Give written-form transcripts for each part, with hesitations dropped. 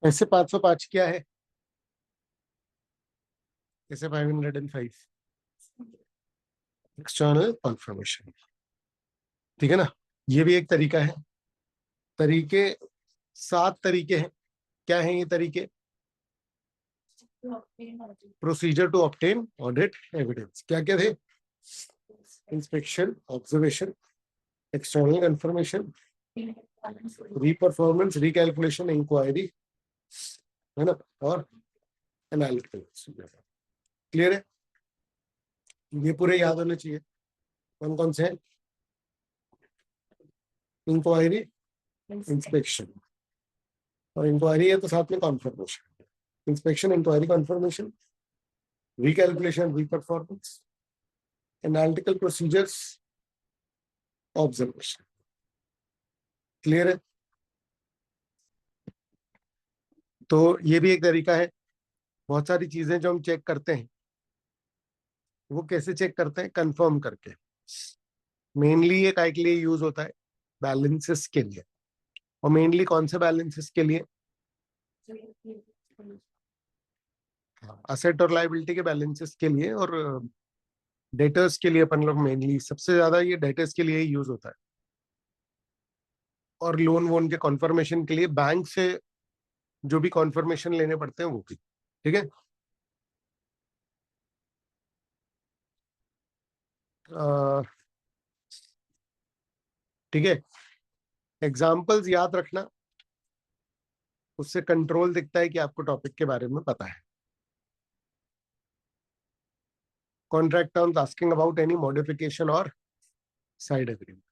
ऐसे 505 क्या है? ऐसे 505 एक्सटर्नल कॉन्फर्मेशन। ठीक है ना? ये भी एक तरीका है। तरीके 7 तरीके हैं। क्या है ये तरीके? Procedure to obtain audit evidence. क्या क्या थे? Inspection, observation, external confirmation, reperformance, recalculation, inquiry, है ना, और एनालिटिकल। क्लियर है? ये पूरे याद होने चाहिए। कौन कौन से हैं? इंक्वायरी, इंस्पेक्शन, और इंक्वायरी है तो साथ में confirmation. Inspection, inquiry, confirmation, recalculation, reperformance, analytical procedures, observation. Clear है? तो ये भी एक तरीका है। बहुत सारी चीजें जो हम चेक करते हैं वो कैसे चेक करते हैं? कंफर्म करके। मेनली ये काय के लिए यूज होता है? बैलेंसेस के लिए। और मेनली कौन से बैलेंसेस के लिए? असेट और लायबिलिटी के बैलेंसेस के लिए, और डेटर्स के लिए अपन लोग मेनली सबसे ज्यादा ये डेटर्स के लिए ही यूज होता है। और लोन वोन के कॉन्फर्मेशन के लिए बैंक से जो भी कॉन्फर्मेशन लेने पड़ते हैं वो भी। ठीक है? अ, ठीक है। एग्जाम्पल्स याद रखना, उससे कंट्रोल दिखता है कि आपको टॉपिक के बारे में पता है। Contract terms asking about any modification और side agreement.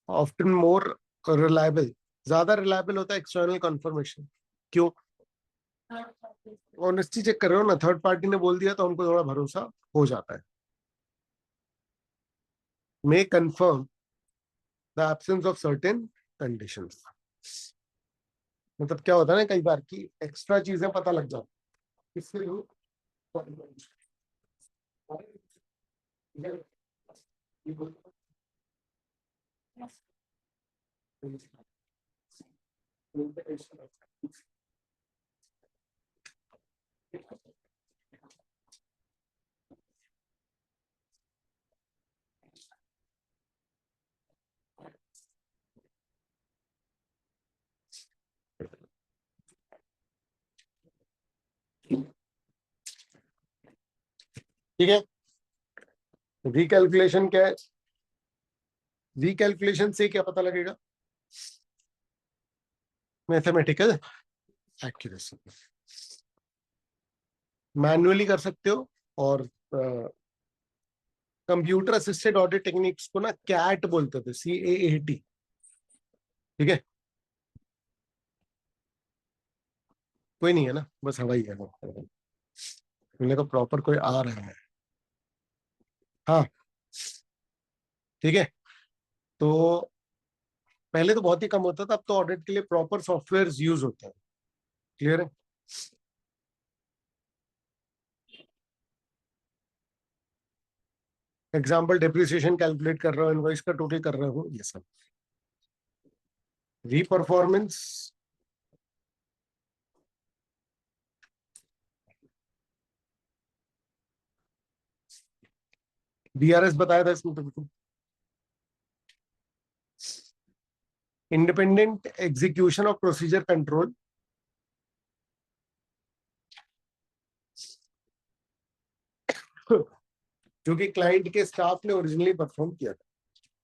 Often more reliable, ज्यादा रिलायबल होता है एक्सटर्नल कंफर्मेशन। क्यों? ऑनेस्टी चेक कर रहे हो ना, थर्ड पार्टी ने बोल दिया तो हमको थोड़ा भरोसा हो जाता है। May confirm the absence of certain conditions. मतलब क्या होता है ना, कई बार की एक्स्ट्रा चीजें पता लग जाती, इसके लिए ठीक है। रिकैलकुलेशन क्या है? रिकैलकुलेशन से क्या पता लगेगा? Mathematical accuracy. मैन्युअली कर सकते हो, और कंप्यूटर असिस्टेड ऑडिट टेक्निक्स को ना कैट बोलते थे, CAAT। ठीक है? कोई नहीं है ना, बस हवाई है वो। मेरे को प्रॉपर कोई आ रहा है। हाँ। ठीक है। तो पहले तो बहुत ही कम होता था, अब तो ऑडिट के लिए प्रॉपर सॉफ्टवेयर यूज होते हैं। क्लियर है? एग्जाम्पल, डेप्रिसिएशन कैलकुलेट कर रहा हूँ, इनवॉइस का टोटल कर रहा हूँ, ये सब। रीपरफॉर्मेंस, BRS बताया था इसमें तुमको। Independent execution of procedure control, जो कि क्लाइंट के स्टाफ ने ओरिजिनली परफॉर्म किया था,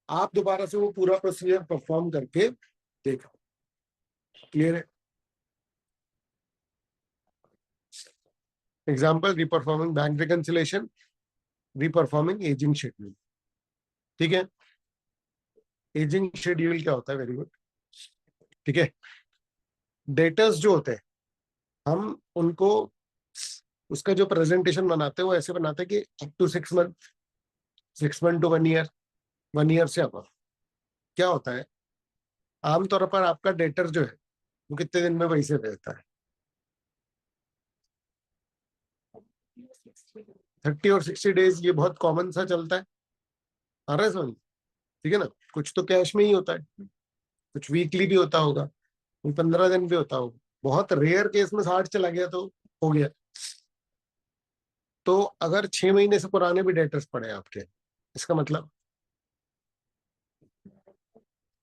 आप दोबारा से वो पूरा प्रोसीजर परफॉर्म करके देखो। क्लियर है? Example, reperforming bank reconciliation, reperforming ageing schedule. ठीक है? एजिंग शेड्यूल क्या होता है? Very good. ठीक है। डेटर्स जो होते हैं, हम उनको उसका जो प्रेजेंटेशन बनाते हैं वो ऐसे बनाते हैं कि up to 6 month, 6 month to 1 year, 1 year से अब क्या होता है, आमतौर पर आपका डेटर जो है वो कितने दिन में पैसे देता है? 30 और 60 डेज, ये बहुत कॉमन सा चलता है। आ रहा है समझ? ठीक है ना? कुछ तो कैश में ही होता है, कुछ वीकली भी होता होगा, कोई 15 दिन भी होता होगा, बहुत रेयर केस में 60 चला गया तो हो गया। तो अगर 6 महीने से पुराने भी डेटर्स पड़े आपके, इसका मतलब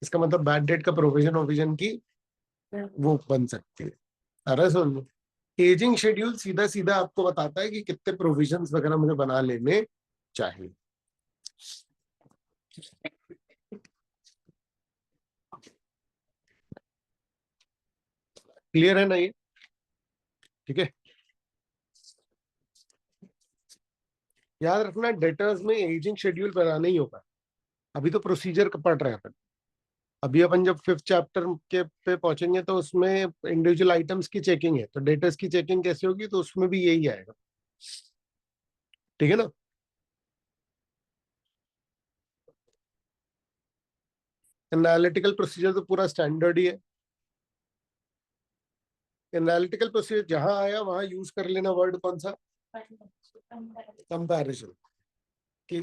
इसका मतलब बैड डेट का प्रोविजन ओविजन की वो बन सकती है। अरे सुन, एजिंग शेड्यूल सीधा सीधा आपको बताता है कि कितने प्रोविजंस वगैरह मुझे बना लेने चाहिए। क्लियर है ना ये? ठीक है, याद रखना डेटर्स में एजिंग शेड्यूल बनाना ही होगा। अभी तो प्रोसीजर पढ़ रहे हैं अपन। अभी अपन जब 5th चैप्टर के पे पहुंचेंगे तो उसमें इंडिविजुअल आइटम्स की चेकिंग है, तो डेटर्स की चेकिंग कैसे होगी, तो उसमें भी यही आएगा। ठीक है ना? एनालिटिकल प्रोसीजर तो पूरा स्टैंडर्ड ही है। एनालिटिकल प्रोसीजर जहां आया वहां यूज कर लेना वर्ड कौन सा? कंपैरिजन। कि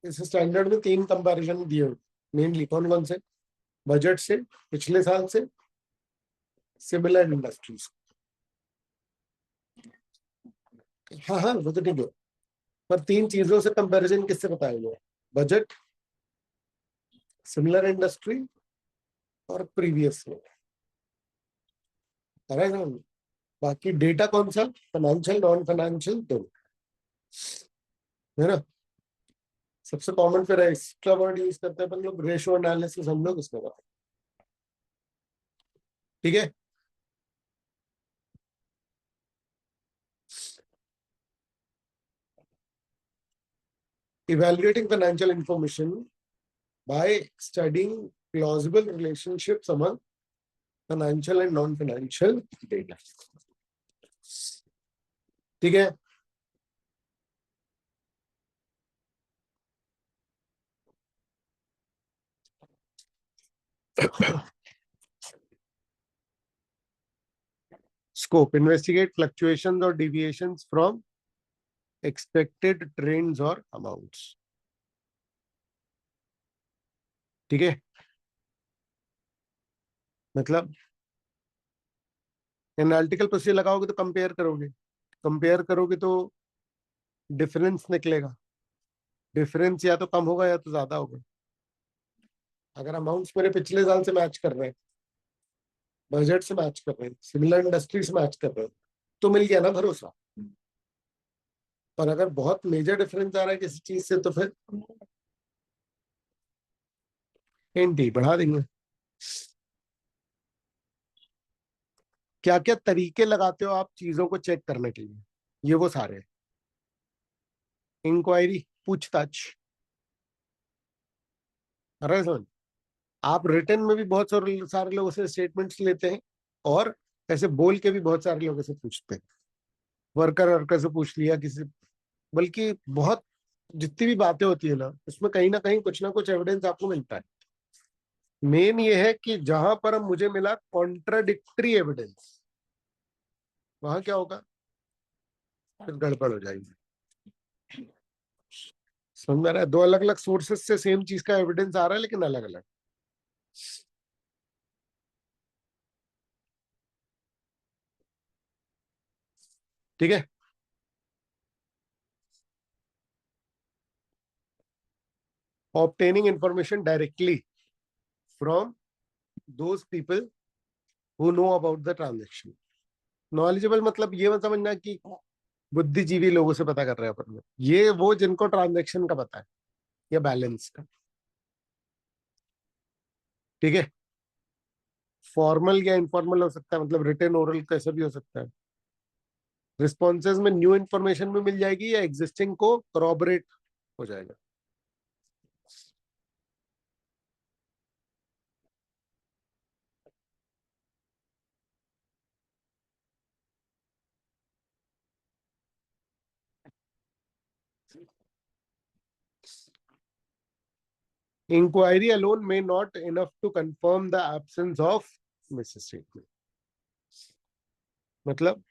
इस स्टैंडर्ड में 3 कंपैरिजन दिए हुए, मेनली कौन कौन से? बजट से, पिछले साल से, सिमिलर इंडस्ट्रीज। हाँ हाँ, वो तो ठीक है, पर 3 चीजों से कंपैरिजन किससे बताएंगे? बजट, सिमिलर इंडस्ट्री और प्रीवियस में। करेक्ट ना? बाकी डेटा कौन सा? फाइनेंशियल, नॉन फाइनेंशियल दोनों, है ना? सबसे कॉमन फिर एक्स्ट्रा वर्ड यूज करते हैं अपन लोग, रेशियो एनालिसिस, हम लोग उसमें करते हैं। ठीक है, evaluating financial information by studying plausible relationships among financial and non-financial data. ठीक है, scope, investigate fluctuations or deviations from expected trends or amounts. ठीक है, मतलब एनालिटिकल प्रोसीजर लगाओगे तो कंपेयर करोगे तो डिफरेंस निकलेगा। डिफरेंस या तो कम होगा या तो ज्यादा होगा। अगर अमाउंट्स मेरे पिछले साल से मैच कर रहे हैं, बजट से मैच कर रहे हैं, सिमिलर इंडस्ट्री से मैच कर रहे हैं, तो मिल गया ना भरोसा। पर अगर बहुत मेजर डिफरेंस आ रहा है किसी चीज से, तो फिर हिंट ही बढ़ा देंगे। क्या क्या तरीके लगाते हो आप चीजों को चेक करने के लिए? ये वो सारे, इंक्वायरी, पूछताछ। अरे सुन, आप रिटर्न में भी बहुत सारे सारे लोगों से स्टेटमेंट्स लेते हैं, और ऐसे बोल के भी बहुत सारे लोगों से पूछते हैं। वर्कर वर्कर से पूछ लिया किसी, बल्कि बहुत जितनी भी बातें होती है ना, उसमें कहीं ना कुछ एविडेंस आपको मिलता है। मेन ये है कि जहां पर अब मुझे मिला कॉन्ट्राडिक्टरी एविडेंस, वहां क्या होगा? फिर गड़बड़ हो जाएगी। समझ में आ रहा है? दो अलग अलग सोर्सेस से सेम चीज का एविडेंस आ रहा है, लेकिन अलग अलग। ठीक है, obtaining information directly from those people who know about the transaction. Knowledgeable मतलब ये मत समझना कि बुद्धिजीवी लोगों से पता कर रहे हैं अपन लोग, ये वो जिनको ट्रांजेक्शन का पता है या बैलेंस का। ठीक है, फॉर्मल या इनफॉर्मल हो सकता है, मतलब रिटन ओरल कैसे भी हो सकता है। रिस्पॉन्सेज में न्यू इन्फॉर्मेशन भी मिल जाएगी या एग्जिस्टिंग को corroborate हो जाएगा। Inquiry alone may not enough to confirm the absence of misstatement। मतलब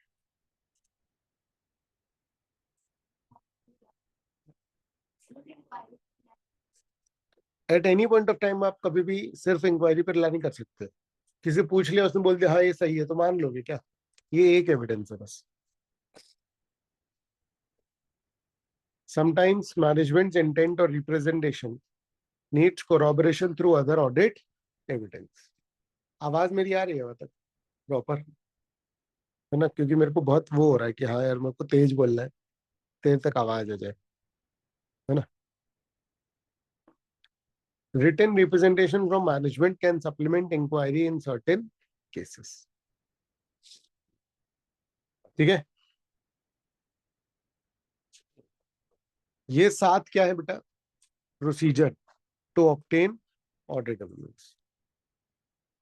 at any point of time आप कभी भी सिर्फ इंक्वायरी पर रिलाई नहीं कर सकते। किसी पूछ लिया, उसने बोल दिया हाँ ये सही है, तो मान लोगे क्या? ये एक एविडेंस है बस। समटाइम्स मैनेजमेंट इंटेंट और representation needs corroboration through other audit evidence. आवाज मेरी आ रही है मतलब प्रॉपर, है ना? क्योंकि मेरे को बहुत वो हो रहा है कि हाँ यार मेरे को तेज बोलना है, तेज तक आवाज आ जाए, है ना? Written representation from management can supplement inquiry in certain cases. ठीक है, ये 7 क्या है बेटा? Procedure to obtain audit evidence,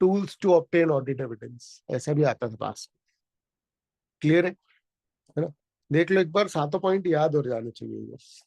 tools to obtain audit evidence, ऐसा भी आता था पास। क्लियर है ना? देख लो एक बार, सातों पॉइंट याद हो जाने चाहिए बस।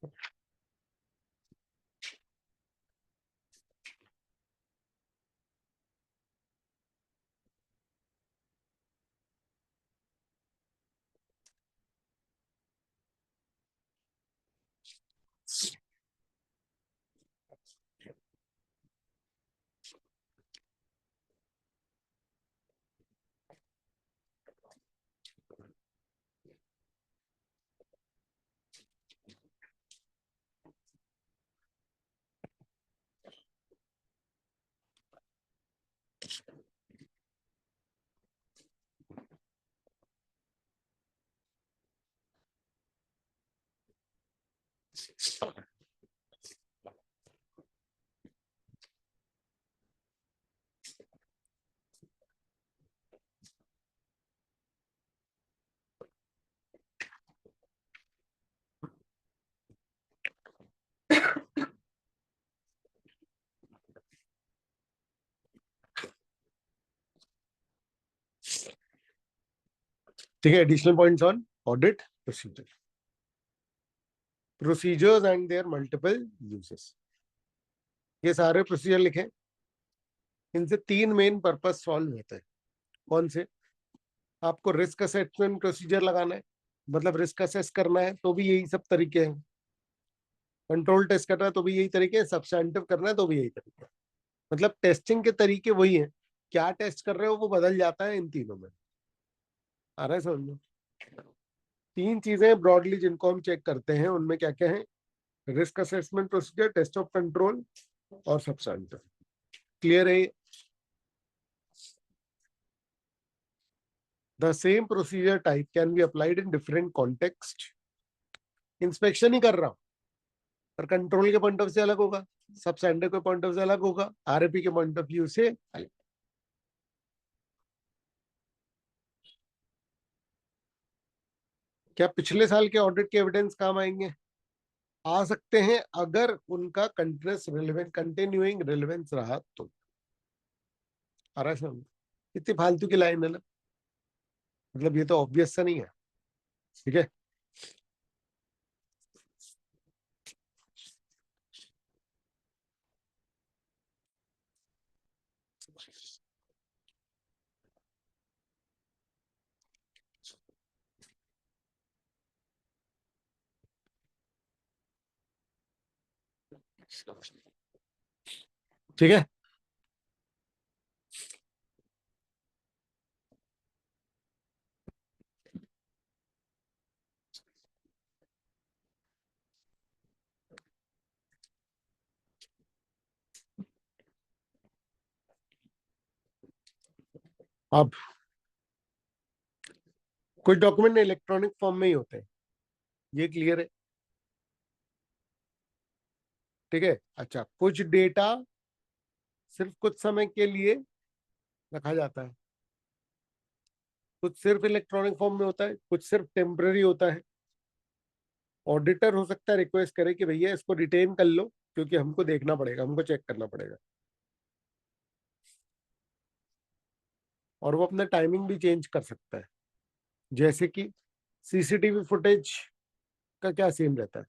ठीक है, additional points on audit procedure, procedures and their multiple uses. ये सारे प्रोसीजर लिखे, इनसे 3 मेन पर्पस सॉल्व होते हैं। कौन से? आपको रिस्क असेसमेंट प्रोसीजर लगाना है, मतलब रिस्क असेस करना है तो भी यही सब तरीके हैं। कंट्रोल टेस्ट करना है तो भी यही तरीके हैं, सब्सटैंटिव करना है तो भी यही तरीके हैं। मतलब टेस्टिंग के तरीके वही हैं, क्या टेस्ट कर रहे हो वो बदल जाता है इन तीनों में। आ रहा है समझ में? 3 चीजें ब्रॉडली जिनको हम चेक करते हैं, उनमें क्या क्या है? Risk assessment procedure, test of control और सब्सटैंटिव। क्लियर है? The same procedure type can be applied in different context. Inspection ही कर रहा हूं, पर कंट्रोल के पॉइंट ऑफ से अलग होगा, सब्सटैंटिव के पॉइंट ऑफ से अलग होगा, आरएपी के पॉइंट ऑफ व्यू से अलग। क्या पिछले साल के ऑडिट के एविडेंस काम आएंगे? आ सकते हैं, अगर उनका कंटिन्यूस रिलेवेंट कंटिन्यूइंग रिलेवेंस रहा तो। आ रहा है समझ? कितनी फालतू की लाइन है ना, मतलब ये तो ऑब्वियस सा नहीं है। ठीक है, ठीक है। अब कुछ डॉक्यूमेंट इलेक्ट्रॉनिक फॉर्म में ही होते हैं, ये क्लियर है? ठीक है, अच्छा, कुछ डेटा सिर्फ कुछ समय के लिए रखा जाता है, कुछ सिर्फ इलेक्ट्रॉनिक फॉर्म में होता है, कुछ सिर्फ टेम्पररी होता है। ऑडिटर हो सकता है रिक्वेस्ट करे कि भैया इसको रिटेन कर लो, क्योंकि हमको देखना पड़ेगा, हमको चेक करना पड़ेगा, और वो अपना टाइमिंग भी चेंज कर सकता है। जैसे कि सीसीटीवी फुटेज का क्या सीन रहता है?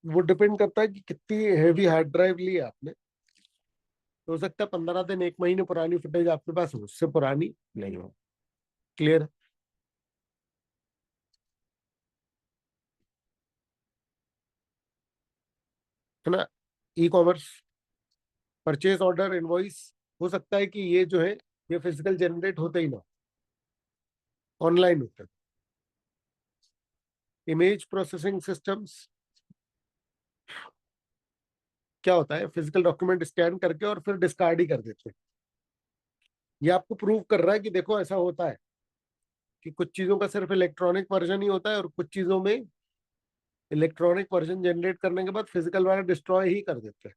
वो डिपेंड करता है कि कितनी हैवी हार्ड ड्राइव ली है आपने। तो हो सकता है 15 दिन 1 महीने पुरानी फुटेज आपके पास हो, उससे पुरानी नहीं हो। क्लियर? है ना। E commerce, purchase order, invoice, हो सकता है कि ये जो है ये फिजिकल जनरेट होते ही ना, ऑनलाइन होते हैं। इमेज प्रोसेसिंग सिस्टम्स, क्या होता है, फिजिकल डॉक्यूमेंट स्कैन करके और फिर डिस्कार्ड ही कर देते हैं। ये आपको प्रूव कर रहा है कि देखो ऐसा होता है कि कुछ चीजों का सिर्फ इलेक्ट्रॉनिक वर्जन ही होता है और कुछ चीजों में इलेक्ट्रॉनिक वर्जन जनरेट करने के बाद फिजिकल वाला डिस्ट्रॉय ही कर देते हैं।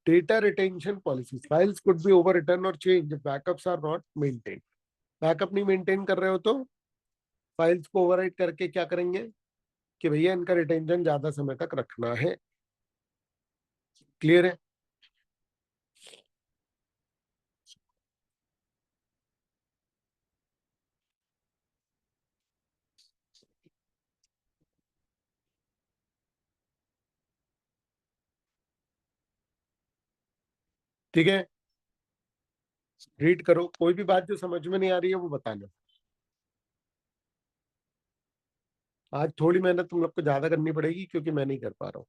Data retention policy, files could be overwritten और change, backups are not maintain. Backup नहीं मेंटेन कर रहे हो तो फाइल्स को ओवरराइट करके क्या करेंगे कि भैया इनका रिटेंशन ज्यादा समय तक रखना है। क्लियर है। ठीक है, रीड करो, कोई भी बात जो समझ में नहीं आ रही है वो बताना। आज थोड़ी मेहनत तुम लोग को ज्यादा करनी पड़ेगी क्योंकि मैं नहीं कर पा रहा हूँ।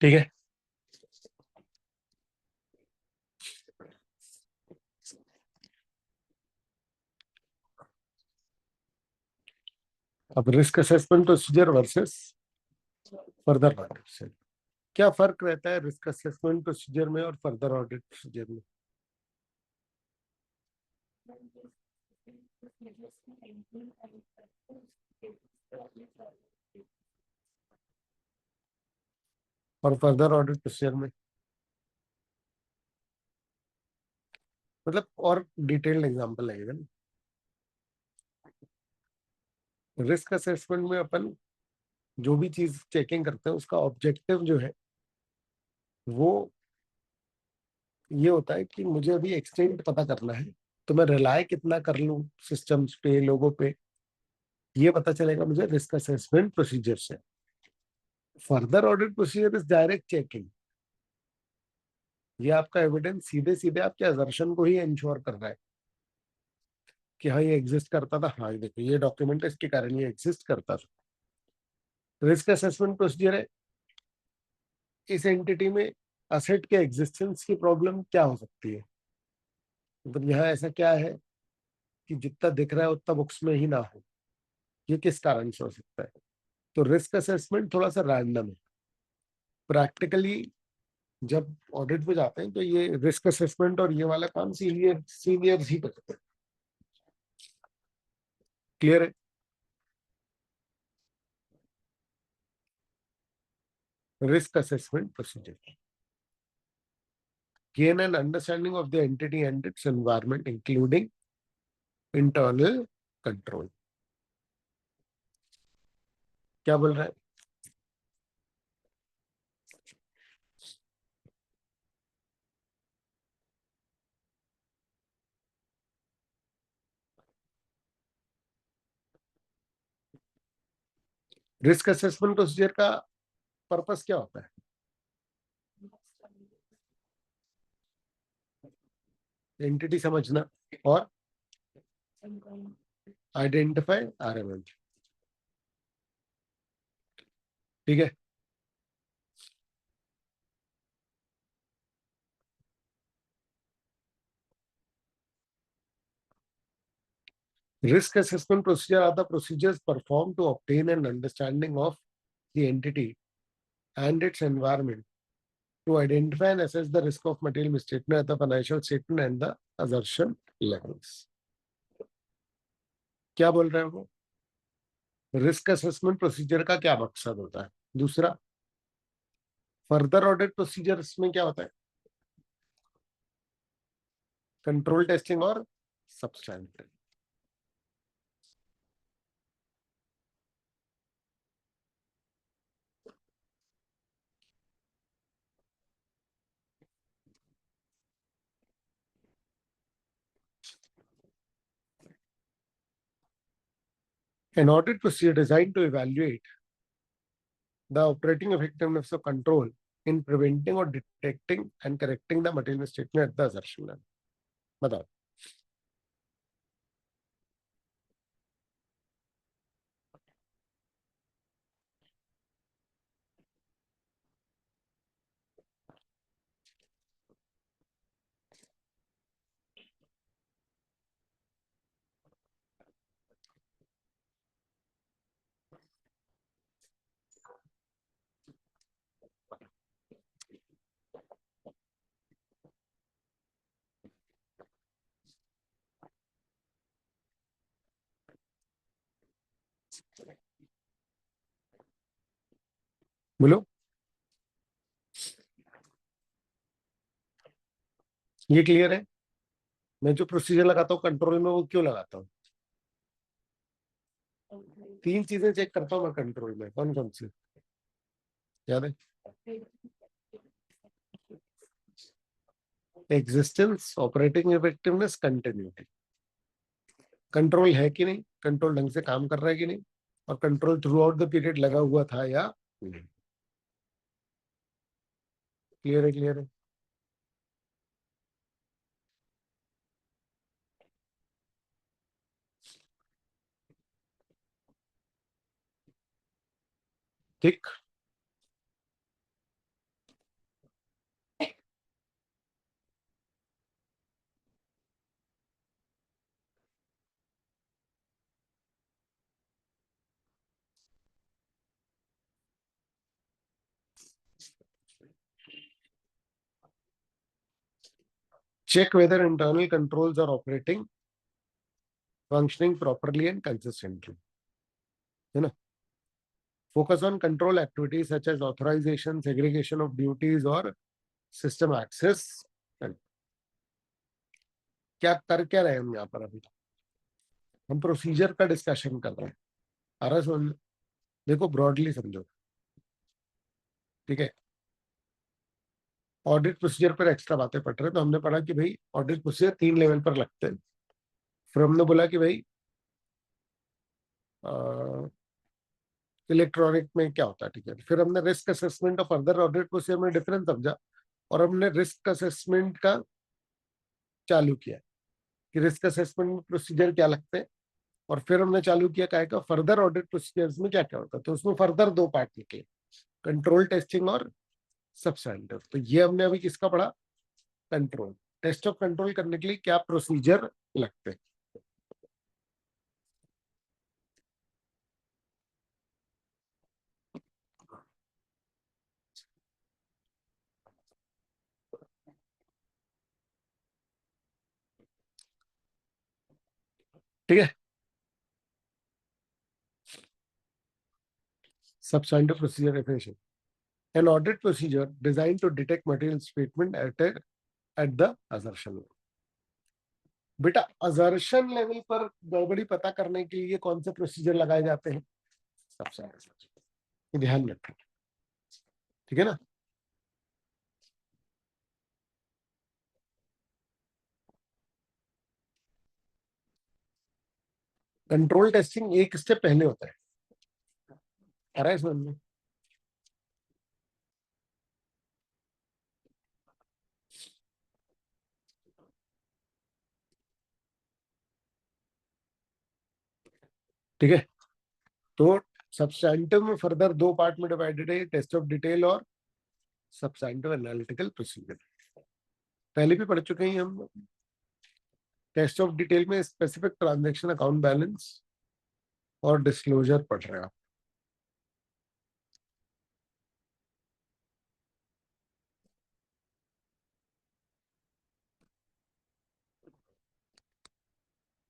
ठीक है, अब risk assessment procedure versus further audit, क्या फर्क रहता है रिस्क असेसमेंट प्रोसीजर में और फर्दर ऑडिट प्रोसीजर में? और फर्दर ऑडिट प्रोसीजर में मतलब और डिटेल्ड एग्जांपल लगेगा ना। रिस्क असेसमेंट में अपन जो भी चीज चेकिंग करते हैं उसका ऑब्जेक्टिव जो है वो ये होता है कि मुझे अभी एक्सटेंट पता करना है, तो मैं रिलाय कितना कर लूं सिस्टम्स पे, लोगों पे, ये पता चलेगा मुझे रिस्क असेसमेंट प्रोसीजर से। Further audit procedure is direct checking, ये आपका एविडेंस सीधे सीधे आपके असर्शन को ही इंश्योर कर रहा है कि हाँ ये एग्जिस्ट करता था, हाँ ये देखो ये डॉक्यूमेंट है इसके कारण ये एग्जिस्ट करता था। रिस्क असेसमेंट प्रोसीजर है इस एंटिटी में असेट के एग्जिस्टेंस की प्रॉब्लम क्या हो सकती है, मतलब यहाँ ऐसा क्या है कि जितना दिख रहा है उतना बुक्स में ही ना हो, ये किस कारण से हो सकता है। तो रिस्क असेसमेंट थोड़ा सा रैंडम है। प्रैक्टिकली जब ऑडिट पे जाते हैं तो ये रिस्क असेसमेंट और ये वाला काम सीनियर सीनियर्स ही करते हैं। क्लियर है। Risk assessment procedure, gain an understanding of the entity and its environment including internal control। क्या बोल रहा है? रिस्क असेसमेंट प्रोसीजर का पर्पस क्या होता है? एंटिटी समझना और आइडेंटिफाई आरएमएल। ठीक है, risk assessment procedure are the procedures performed to obtain an understanding of the entity and its environment, to identify and assess the risk of material misstatement at the financial statement and the assertion levels. क्या बोल रहे हैं वो? Risk assessment procedure का क्या मकसद होता है? दूसरा, फर्दर ऑडिट प्रोसीजर्स में क्या होता है? कंट्रोल टेस्टिंग और substantive. An audit procedure designed to evaluate the operating effectiveness of control in preventing or detecting and correcting the material misstatement at the assertion level. बताओ। बोलो, ये क्लियर है? मैं जो प्रोसीजर लगाता हूँ कंट्रोल में, वो क्यों लगाता हूँ? तीन चीजें चेक करता हूँ मैं कंट्रोल में, कौन कौन सी याद है? Existence, operating effectiveness, continuity. Control है कि नहीं, कंट्रोल ढंग से काम कर रहा है कि नहीं, और control through out the period लगा हुआ था या नहीं। क्लियर है? क्लियर है? ठीक। Check whether internal controls are operating functioning properly and consistently, है ना? Focus on control activities such as authorization, segregation of duties or system access. क्या कर क्या रहे हैं हम यहाँ पर? अभी हम प्रोसीजर का डिस्कशन कर रहे हैं। आ रहा है समझ में? देखो, ब्रॉडली समझो। ठीक है, ऑडिट प्रोसीजर पर एक्स्ट्रा बातें पढ़ रहे हैं, तो हमने पढ़ा कि भाई ऑडिट प्रोसीजर 3 लेवल पर लगते हैं। फिर हमने बोला कि भाई इलेक्ट्रॉनिक में क्या होता है। ठीक है, फिर हमने रिस्क असेसमेंट और फर्दर ऑडिट प्रोसीजर में डिफरेंस समझा, और हमने रिस्क असेसमेंट का चालू किया कि रिस्क असेसमेंट में प्रोसीजर क्या लगते हैं, और फिर हमने चालू किया क्या का फर्दर ऑडिट प्रोसीजर्स में क्या क्या होता है। तो उसमें फर्दर 2 पार्ट निकले, कंट्रोल टेस्टिंग और सब्सटैंटिव। तो ये हमने अभी किसका पढ़ा? कंट्रोल टेस्ट ऑफ कंट्रोल करने के लिए क्या प्रोसीजर लगते हैं। ठीक है, substantive procedure definition: an audit procedure designed to detect material statement at the assertion level. बेटा, असर्शन लेवल पर गड़बड़ी पता करने के लिए कौन से प्रोसीजर लगाए जाते हैं? सबसे ध्यान रखें। ठीक है ना? कंट्रोल टेस्टिंग एक स्टेप पहले होता है। आ रहा है समझ में? ठीक है। तो सब्सटैंटिव में फर्दर दो पार्ट में डिवाइडेड है, टेस्ट ऑफ डिटेल और सब्सटैंटिव एनालिटिकल प्रोसीजर। पहले भी पढ़ चुके हैं हम। टेस्ट ऑफ डिटेल में स्पेसिफिक ट्रांजैक्शन अकाउंट बैलेंस और डिस्क्लोजर पढ़ रहे हैं आप।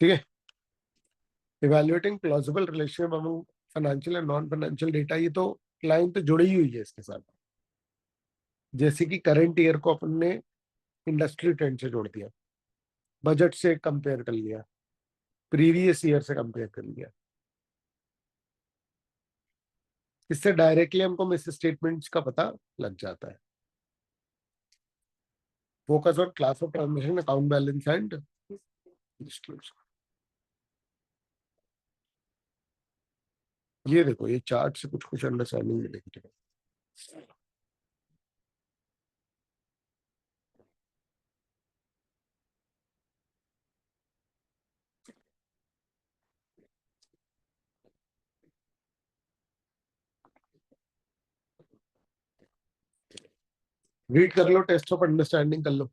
ठीक है। Evaluating plausible relationship among financial and non financial data, ये तो क्लाइंट तो जुड़ी हुई है इसके साथ। जैसे कि करंट ईयर को अपन ने इंडस्ट्री ट्रेंड से जोड़ दिया, बजट से कंपेयर कर लिया, प्रीवियस ईयर से कंपेयर कर लिया। इससे डायरेक्टली हमको मिस स्टेटमेंट्स का पता लग जाता है। Focus on class of transaction account balance and disclosure. ये देखो, ये चार्ट से कुछ कुछ अंडरस्टैंडिंग मिलेगी। रीड कर लो, टेस्ट ऑफ अंडरस्टैंडिंग कर लो।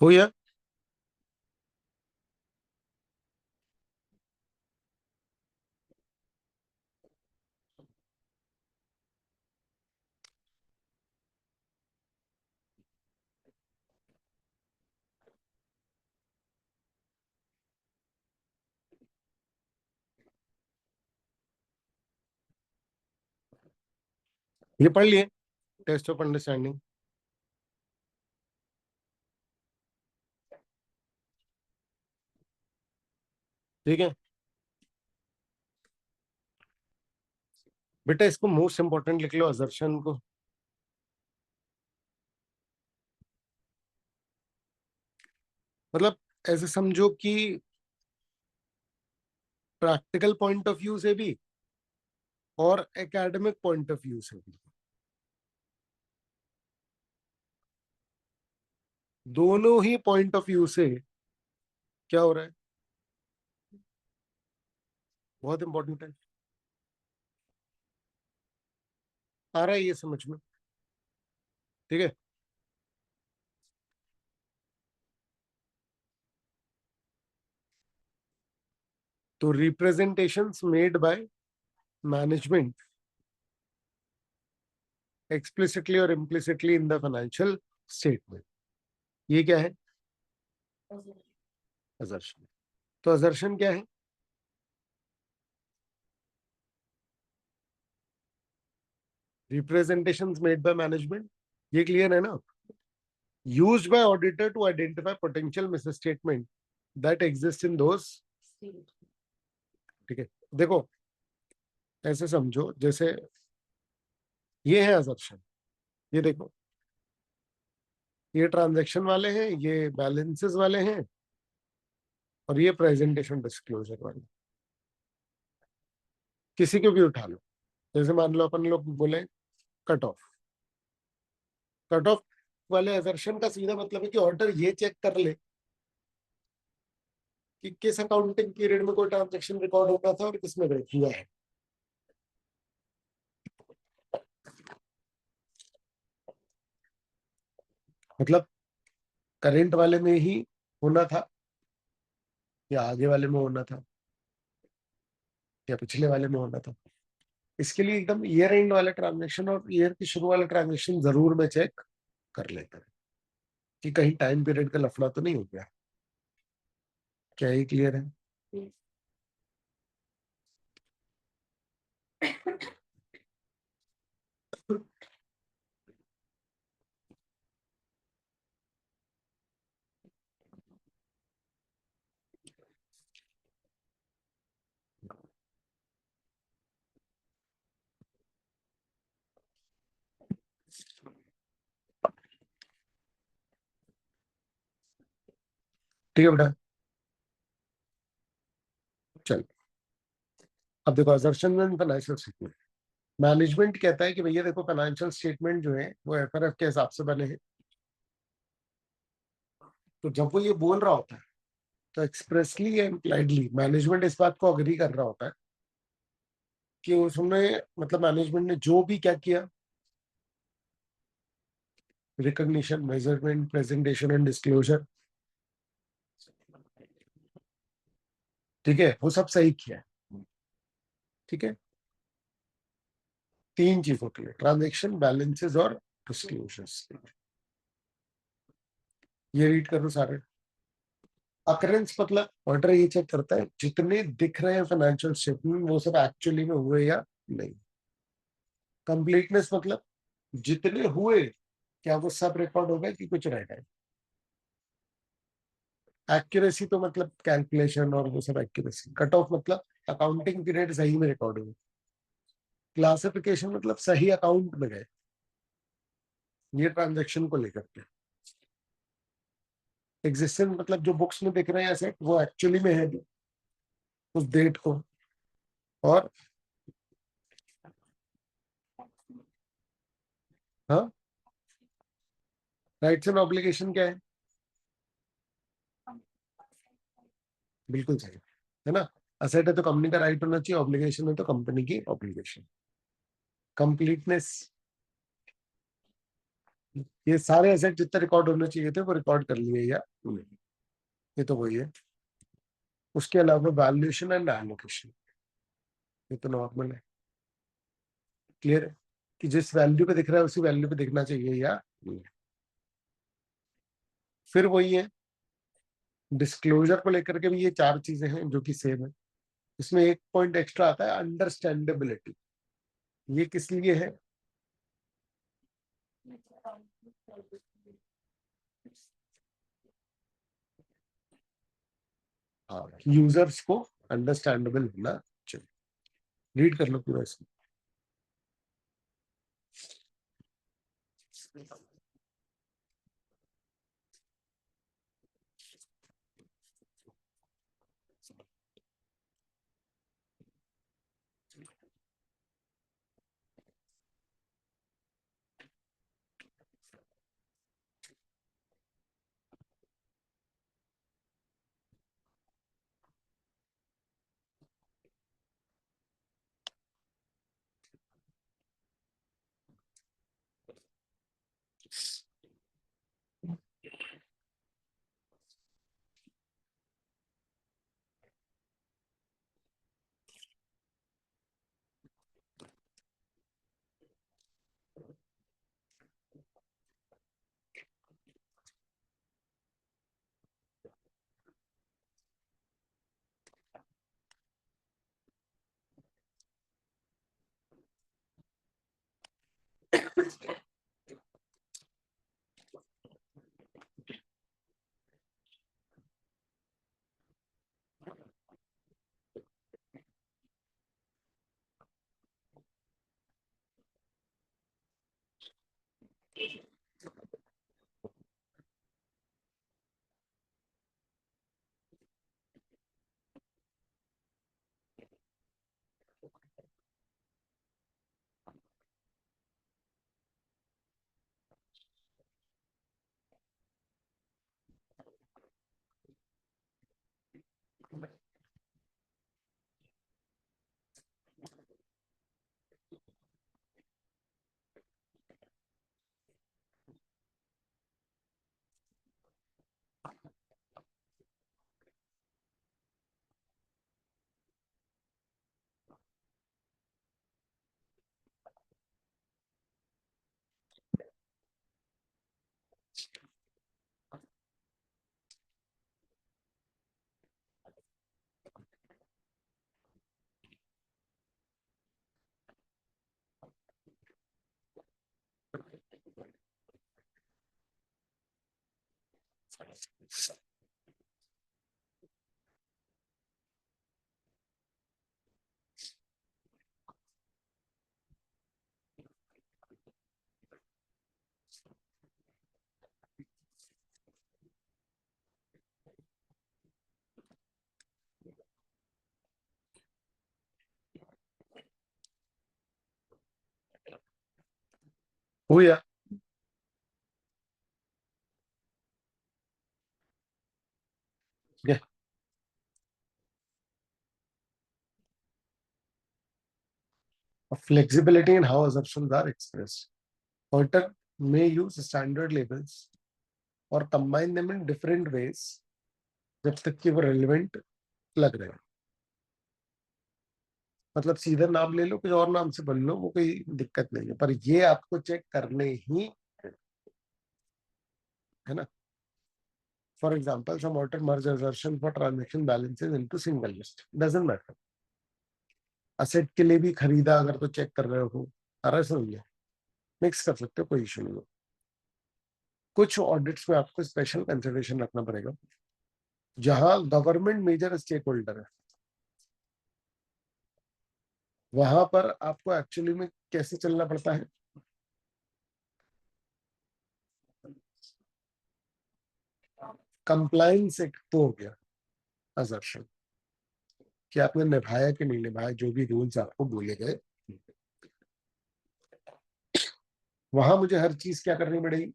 हो गया। ये पढ़ लिए। Test of understanding. ठीक है बेटा, इसको मोस्ट इंपॉर्टेंट लिख लो असर्शन को। मतलब ऐसे समझो कि प्रैक्टिकल पॉइंट ऑफ व्यू से भी और एकेडमिक पॉइंट ऑफ व्यू से भी, दोनों ही पॉइंट ऑफ व्यू से क्या हो रहा है, बहुत इंपॉर्टेंट है। आ रहा है ये समझ में? ठीक है, तो representations made by management explicitly और implicitly in the financial statement, ये क्या है? असर्शन। तो असर्शन क्या है? रिप्रेजेंटेशंस मेड बाय मैनेजमेंट, ये क्लियर है ना? Used by auditor to identify potential misstatement that exist in those. ठीक है, देखो ऐसे समझो जैसे ये है असर्शन, ये देखो, ये ट्रांजैक्शन वाले हैं, ये बैलेंसेस वाले हैं, और ये प्रेजेंटेशन डिस्क्लोजर वाले। किसी को भी उठा लो, जैसे मान लो अपन लोग बोले कट ऑफ। कट ऑफ वाले असर्शन का सीधा मतलब है कि ऑर्डर ये चेक कर ले कि किस अकाउंटिंग पीरियड में कोई ट्रांजैक्शन रिकॉर्ड होना था और किसमें ब्रेक हुआ है। मतलब करेंट वाले में ही होना था, या आगे वाले में होना था, या पिछले वाले में होना था। इसके लिए एकदम ईयर एंड वाले ट्रांजेक्शन और ईयर की शुरू वाले ट्रांजेक्शन जरूर मैं चेक कर लेता है कि कहीं टाइम पीरियड का लफड़ा तो नहीं हो गया। क्या ये क्लियर है? ठीक है बेटा, चल अब देखो assertion and financial statement. Management कहता है कि भैया देखो फाइनेंशियल स्टेटमेंट जो है वो एफआरएफ के हिसाब से बने हैं। तो जब वो ये बोल रहा होता है तो एक्सप्रेसली या इम्प्लाइडली मैनेजमेंट इस बात को अग्री कर रहा होता है कि उसने, मतलब मैनेजमेंट ने जो भी क्या किया, recognition, measurement, presentation and disclosure, ठीक है, वो सब सही किया है। ठीक है, तीन चीज होती है, ट्रांजेक्शन, बैलेंसेस और डिस्क्लोजर्स। ये रीड करो सारे। अकरेंस मतलब ऑर्डर ये चेक करता है जितने दिख रहे हैं फाइनेंशियल स्टेटमेंट वो सब एक्चुअली में हुए या नहीं। कंप्लीटनेस मतलब जितने हुए क्या वो सब रिकॉर्ड हो गए कि कुछ रह गए। एक्यूरेसी तो मतलब कैलकुलेशन और वो सब एक्यूरेसी। कट ऑफ मतलब अकाउंटिंग पीरियड सही में रिकॉर्ड हुए। क्लासिफिकेशन मतलब सही अकाउंट में गए, ये ट्रांजेक्शन को लेकर के। एग्जिस्टेंस मतलब जो बुक्स में दिख रहे हैं एसेट वो एक्चुअली में है भी उस डेट को। और हाँ, राइट्स एंड ऑब्लिगेशन क्या है? बिल्कुल सही है ना। असेट है तो कंपनी का राइट होना चाहिए, ऑब्लिगेशन है तो कंपनी की ऑब्लिगेशन। कंप्लीटनेस, ये सारे एसेट जितने रिकॉर्ड होने चाहिए थे वो रिकॉर्ड कर लिए या नहीं, ये तो वही है। उसके अलावा वैल्यूएशन एंड एलोकेशन, ये तो नॉर्मल है। क्लियर है कि जिस वैल्यू पे दिख रहा है उसी वैल्यू पे दिखना चाहिए या नहीं। फिर वही है, डिस्क्लोजर को लेकर के भी ये चार चीजें हैं जो कि सेम है। इसमें एक पॉइंट एक्स्ट्रा आता है, अंडरस्टैंडेबिलिटी। ये किस लिए है? हाँ, यूजर्स को अंडरस्टैंडेबल होना चाहिए। रीड कर लो पूरा इसको। हो या flexibility in how assumptions are expressed. Pointer may use standard labels or combine them in different ways जब तक कि वो relevant लग रहे हैं। मतलब सीधा नाम ले लो, कुछ और नाम से बोल लो, वो कोई दिक्कत नहीं है, पर ये आपको चेक करने ही है ना। For example, some order merge assertion for transaction balances into single list, doesn't matter। Asset के लिए भी खरीदा अगर तो चेक कर रहे हो, अरे समझ, मिक्स कर सकते हो, कोई इशू नहीं हो। कुछ ऑडिट्स में आपको स्पेशल कंसिडरेशन रखना पड़ेगा जहां गवर्नमेंट मेजर स्टेक होल्डर है, वहां पर आपको एक्चुअली में कैसे चलना पड़ता है। कंप्लायंस एक तो हो गया असर्शन कि आपने निभाया कि नहीं निभाया, जो भी रूल्स आपको बोले गए, वहां मुझे हर चीज क्या करनी पड़ेगी,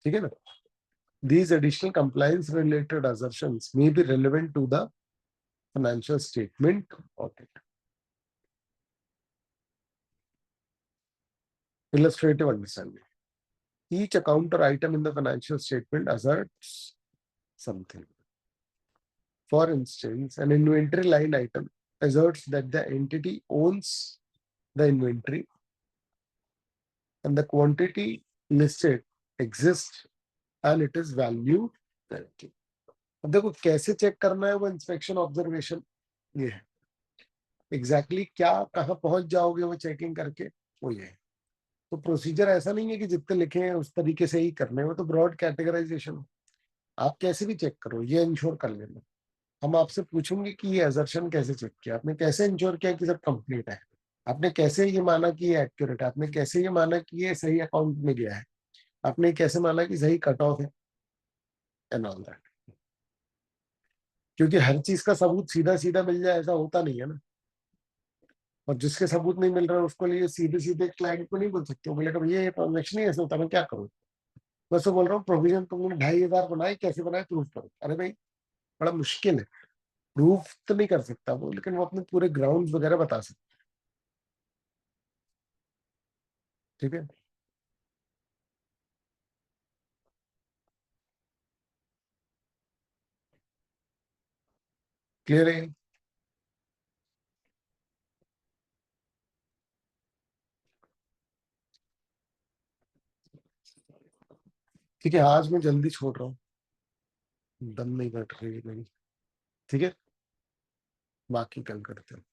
ठीक है ना। These additional compliance related assertions may be relevant to the financial statement audit. Illustrative understanding. Each account or item in the financial statement asserts something. For instance, an inventory line item asserts that the entity owns the inventory and the quantity listed exists and it is valued correctly. अब देखो कैसे check करना है वो inspection observation, ये है exactly क्या कहाँ पहुंच जाओगे वो चेकिंग करके, वो ये है। तो प्रोसीजर ऐसा नहीं है कि जितने लिखे हैं उस तरीके से ही करने हैं, वो तो ब्रॉड कैटेगराइजेशन। आप कैसे भी चेक करो, ये इंश्योर कर लेना। हम आपसे पूछेंगे कि ये एजर्शन कैसे चेक किया आपने, कैसे इंश्योर किया कि सब कंप्लीट है, आपने कैसे ये माना कि ये एक्यूरेट है, आपने कैसे ये माना कि ये सही अकाउंट में गया है, आपने कैसे माना कि सही कट ऑफ है, एंड ऑल दैट। क्योंकि हर चीज का सबूत सीधा सीधा मिल जाए ऐसा होता नहीं है ना। और जिसके सबूत नहीं मिल रहा है उसको लिए सीधे सीधे क्लाइंट को नहीं बोल सकते, वो बोलेगा भैया ये ट्रांजेक्शन ही ऐसे होता है, मैं क्या करूँ। मैं तो बोल रहा हूँ प्रोविजन तुमने 2,500 बनाए, कैसे बनाए प्रूफ करो। अरे भाई बड़ा मुश्किल है, प्रूफ तो नहीं कर सकता वो, लेकिन वो अपने पूरे ग्राउंड वगैरह बता सकता। ठीक है, क्लियर है। ठीक है, आज मैं जल्दी छोड़ रहा हूँ, दम नहीं बैठ रही है मेरी। ठीक है, बाकी कल करते हैं।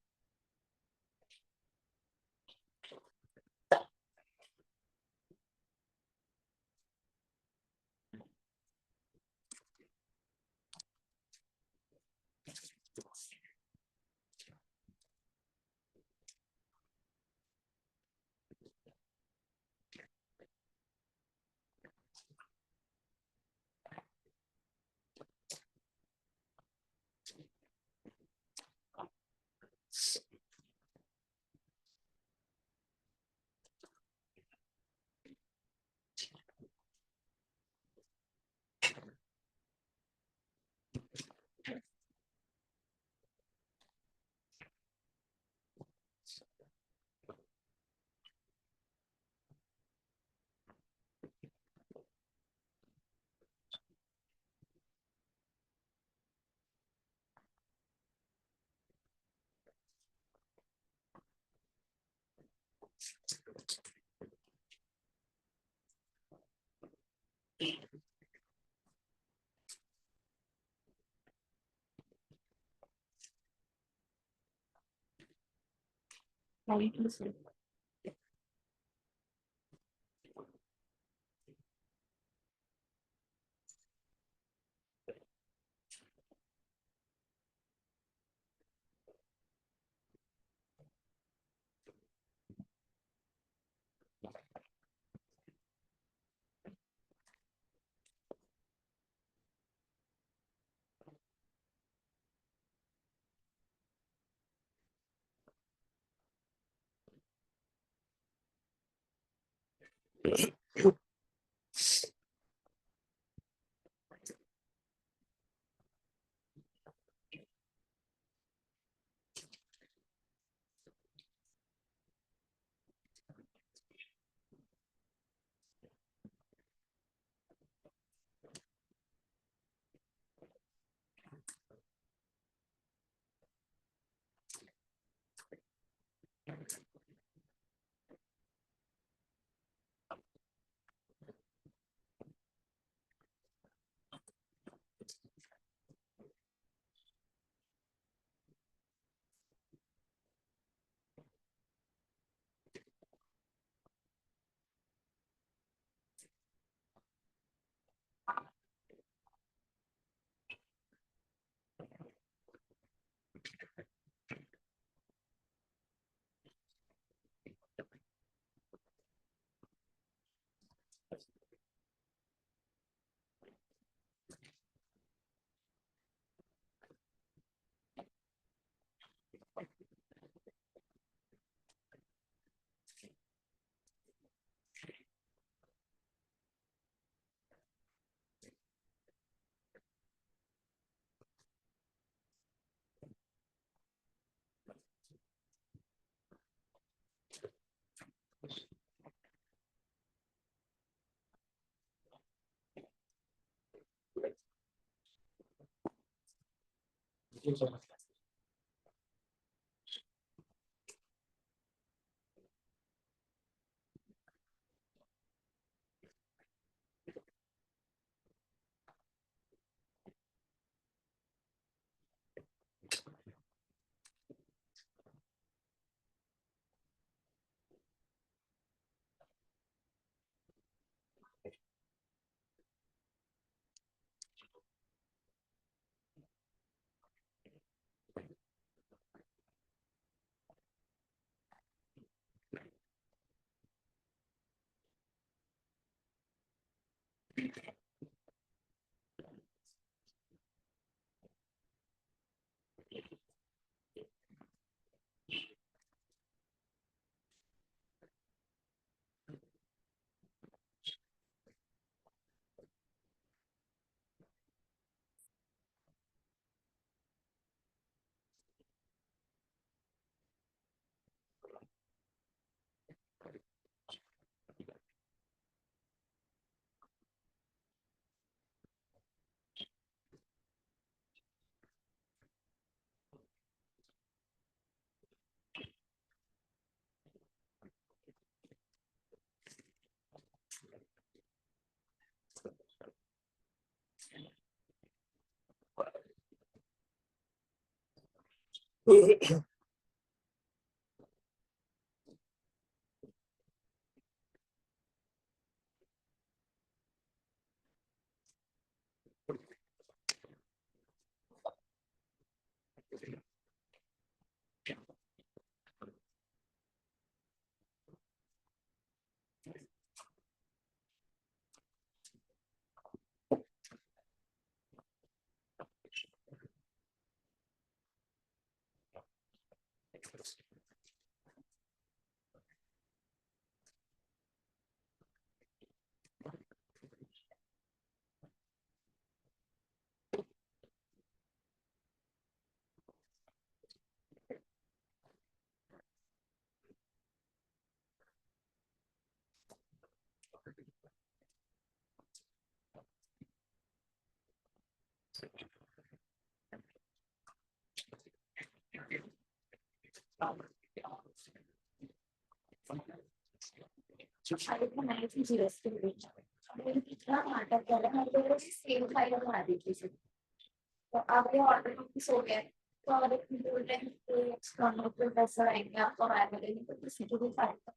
कितना नाटक कर रहा है, हम लोगों से सेम फाइल बना दी थी। तो अब ये ऑर्डर ऑफिस हो गया, तो अब बोल रहे हैं कि एक्सटर्नल प्रोफेसर आएंगे आपको हायर करेंगे, तो किसी को भी फाइल का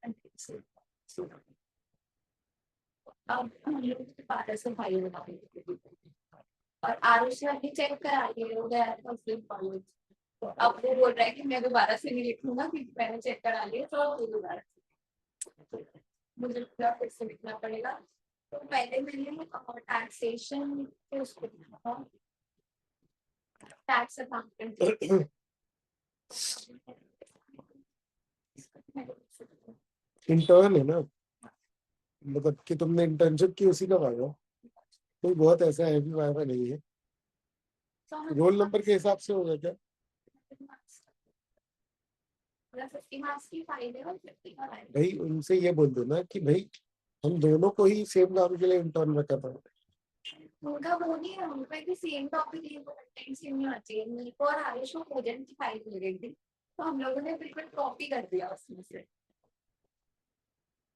अब हम लोग 1200 फाइल बना दी। और आरुष ने अभी चेक करा लिए हो गया मुस्लिम कॉलेज। तो अब वो बोल रहा है कि मैं दोबारा से नहीं लिखूंगा क्योंकि मैंने चेक करा लिया, तो अब वो दोबारा से मुझे पूरा फिर से लिखना पड़ेगा। तो पहले मैंने टैक्सेशन पे उसको लिखा, टैक्स अकाउंटेंट। इंटर्न है ना, मतलब कि तुमने इंटर्नशिप की उसी का पाया, कोई बहुत ऐसा हैवी वायवा नहीं है। रोल नंबर के हिसाब से होगा क्या? 50 मार्क्स की फाइल है और 50 का फाइल। भाई उनसे ये बोल दो ना कि भाई हम दोनों को ही सेम नाम के लिए इंटर्न रखा था। उनका वो नहीं है, उनका कि सेम टॉपिक है, वो कंटेंट सेम नहीं होना चाहिए। मेरे को और आयुष को प्रोजेक्ट की फाइल मिल गई थी, तो हम लोगों ने बिल्कुल कॉपी कर दिया उसमें से।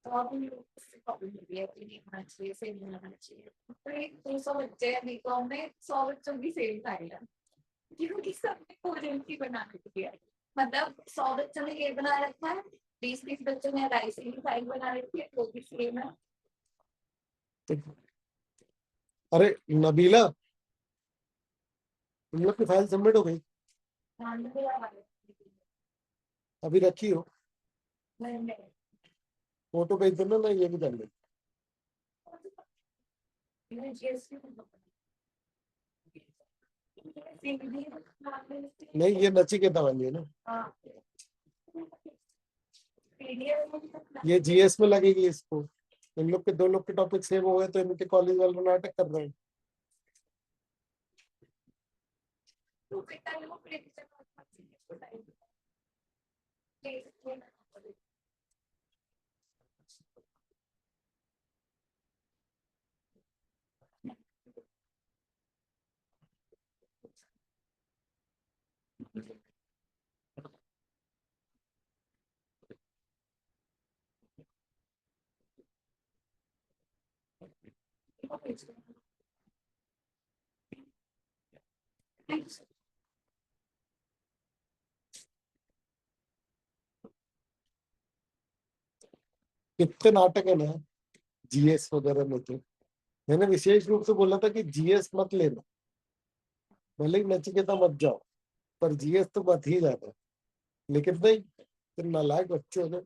तो अब हम लोग उससे कॉपी हो गया कि नहीं होना चाहिए, सेम नहीं होना चाहिए। तो एक 200 बच्चे हैं बीकॉम में, 100 बच्चों की सेम फाइल है क्योंकि सबने प्रोजेक्ट की बना रखी है। मतलब 100 बच्चों ने ये बना रखा है, 20-20 बच्चों ने राइसिंग की फाइल बना रखी है, वो भी सेम है। अरे नबीला, तुम लोग की फाइल सबमिट हो गई? ध्यान में भी आ रहा है। अभी रखी हो? नहीं नहीं, फोटो भेज देना, मैं ये भी कर ले। मैं जीएसटी नहीं, ये नचिकेता वाली है ना, ये जीएस में लगेगी इसको। इन लोग के 2 लोग के टॉपिक सेम हो गए तो इनके कॉलेज वाले नाटक कर रहे हैं। कितने नाटक है ना जीएस वगैरह में। तो मैंने विशेष रूप से बोला था कि जीएस मत लेना, भले ही नचिकेता मत जाओ, पर जीएस तो मत ही जाना। लेकिन नहीं, फिर नालायक बच्चे हो ना,